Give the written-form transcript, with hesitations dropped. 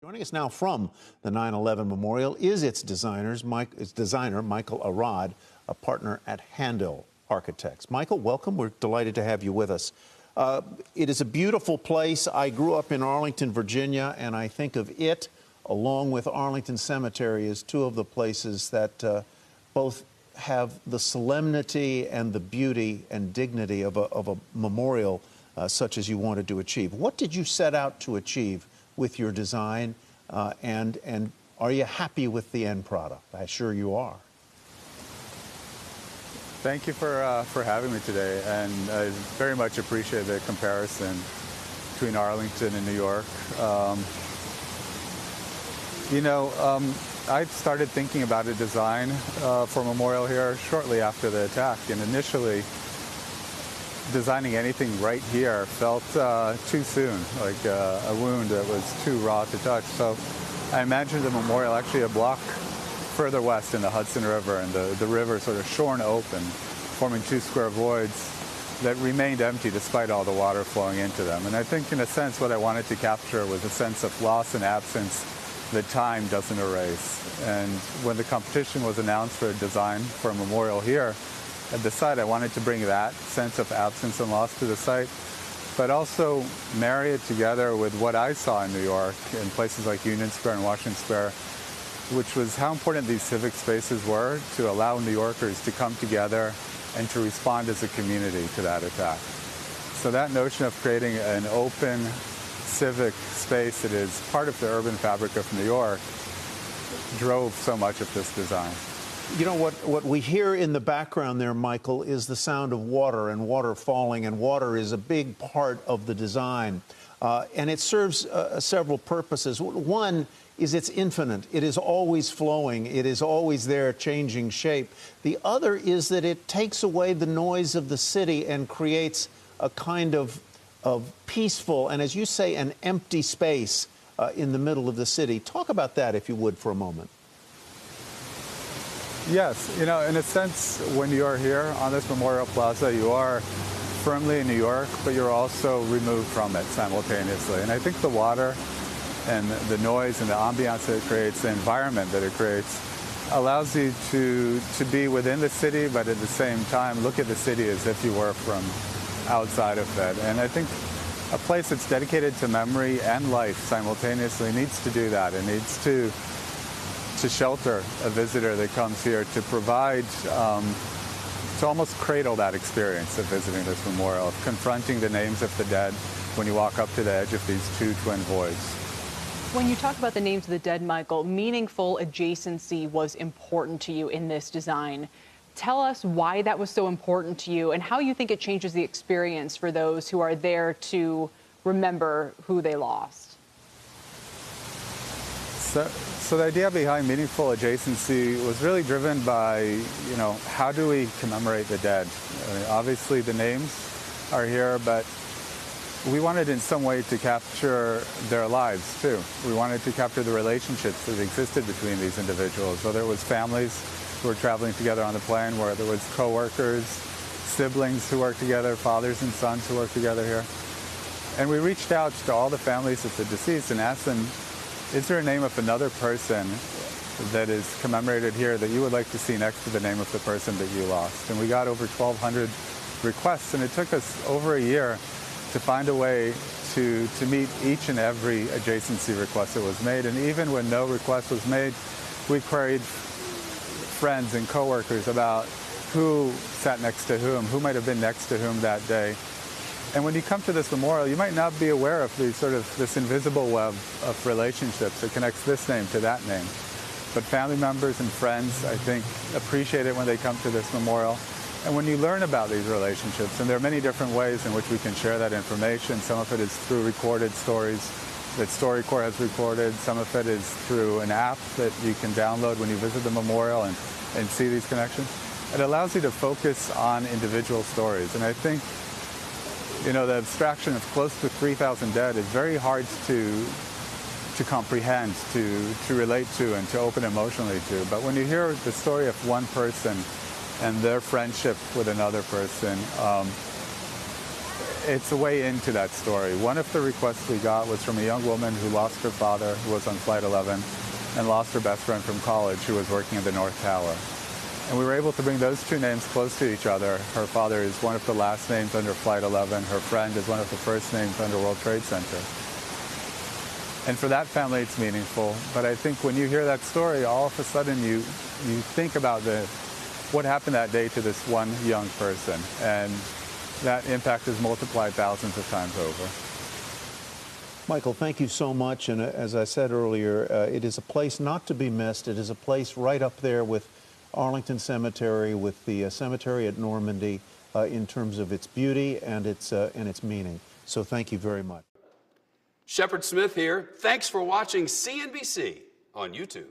Joining us now from the 9/11 Memorial is its designer, Michael Arad, a partner at Handel Architects. Michael, welcome. We're delighted to have you with us. It is a beautiful place. I grew up in Arlington, Virginia, and I think of it, along with Arlington Cemetery, as two of the places that both have the solemnity and the beauty and dignity of a memorial such as you wanted to achieve. What did you set out to achieve with your design, and are you happy with the end product? I'm sure you are. Thank you for having me today, and I very much appreciate the comparison between Arlington and New York. I started thinking about a design for Memorial here shortly after the attack, and initially designing anything right here felt too soon, like a wound that was too raw to touch. So I imagined the memorial actually a block further west in the Hudson River, and the river sort of shorn open, forming two square voids that remained empty despite all the water flowing into them. And I think in a sense what I wanted to capture was a sense of loss and absence that time doesn't erase. And when the competition was announced for a design for a memorial here at the site, I wanted to bring that sense of absence and loss to the site, but also marry it together with what I saw in New York in places like Union Square and Washington Square, which was how important these civic spaces were to allow New Yorkers to come together and to respond as a community to that attack. So that notion of creating an open civic space that is part of the urban fabric of New York drove so much of this design. You know, what we hear in the background there, Michael, is the sound of water and water falling, and water is a big part of the design. And it serves several purposes. One is it's infinite. It is always flowing. It is always there, changing shape. The other is that it takes away the noise of the city and creates a kind of peaceful and, as you say, an empty space in the middle of the city. Talk about that, if you would, for a moment. Yes, in a sense, when you're here on this Memorial Plaza, you are firmly in New York, but you're also removed from it simultaneously. And I think the water and the noise and the ambiance that it creates, the environment that it creates, allows you to be within the city, but at the same time look at the city as if you were from outside of it. And I think a place that's dedicated to memory and life simultaneously needs to do that. It needs to shelter a visitor that comes here, to provide, to almost cradle that experience of visiting this memorial, of confronting the names of the dead when you walk up to the edge of these two twin voids. When you talk about the names of the dead, Michael, meaningful adjacency was important to you in this design. Tell us why that was so important to you and how you think it changes the experience for those who are there to remember who they lost. So the idea behind meaningful adjacency was really driven by, how do we commemorate the dead? I mean, obviously the names are here, but we wanted in some way to capture their lives too. We wanted to capture the relationships that existed between these individuals, whether it was families who were traveling together on the plane, whether it was co-workers, siblings who worked together, fathers and sons who worked together here. And we reached out to all the families of the deceased and asked them, is there a name of another person that is commemorated here that you would like to see next to the name of the person that you lost? And we got over 1,200 requests, and it took us over a year to find a way to meet each and every adjacency request that was made. And even when no request was made, we queried friends and coworkers about who sat next to who might have been next to whom that day. And when you come to this memorial, you might not be aware of this invisible web of relationships that connects this name to that name. But family members and friends, I think, appreciate it when they come to this memorial. And when you learn about these relationships, and there are many different ways in which we can share that information. Some of it is through recorded stories that StoryCorps has recorded. Some of it is through an app that you can download when you visit the memorial and see these connections. It allows you to focus on individual stories. And I think the abstraction of close to 3,000 dead is very hard to comprehend, to relate to, and to open emotionally to. But when you hear the story of one person and their friendship with another person, it's a way into that story. One of the requests we got was from a young woman who lost her father, who was on Flight 11, and lost her best friend from college, who was working at the North Tower. And we were able to bring those two names close to each other. Her father is one of the last names under Flight 11. Her friend is one of the first names under World Trade Center. And for that family, it's meaningful. But I think when you hear that story, all of a sudden you think about what happened that day to this one young person. And that impact is multiplied thousands of times over. Michael, thank you so much. And as I said earlier, it is a place not to be missed. It is a place right up there with Arlington Cemetery, with the cemetery at Normandy, in terms of its beauty and its meaning. So thank you very much. Shepard Smith here. Thanks for watching CNBC on YouTube.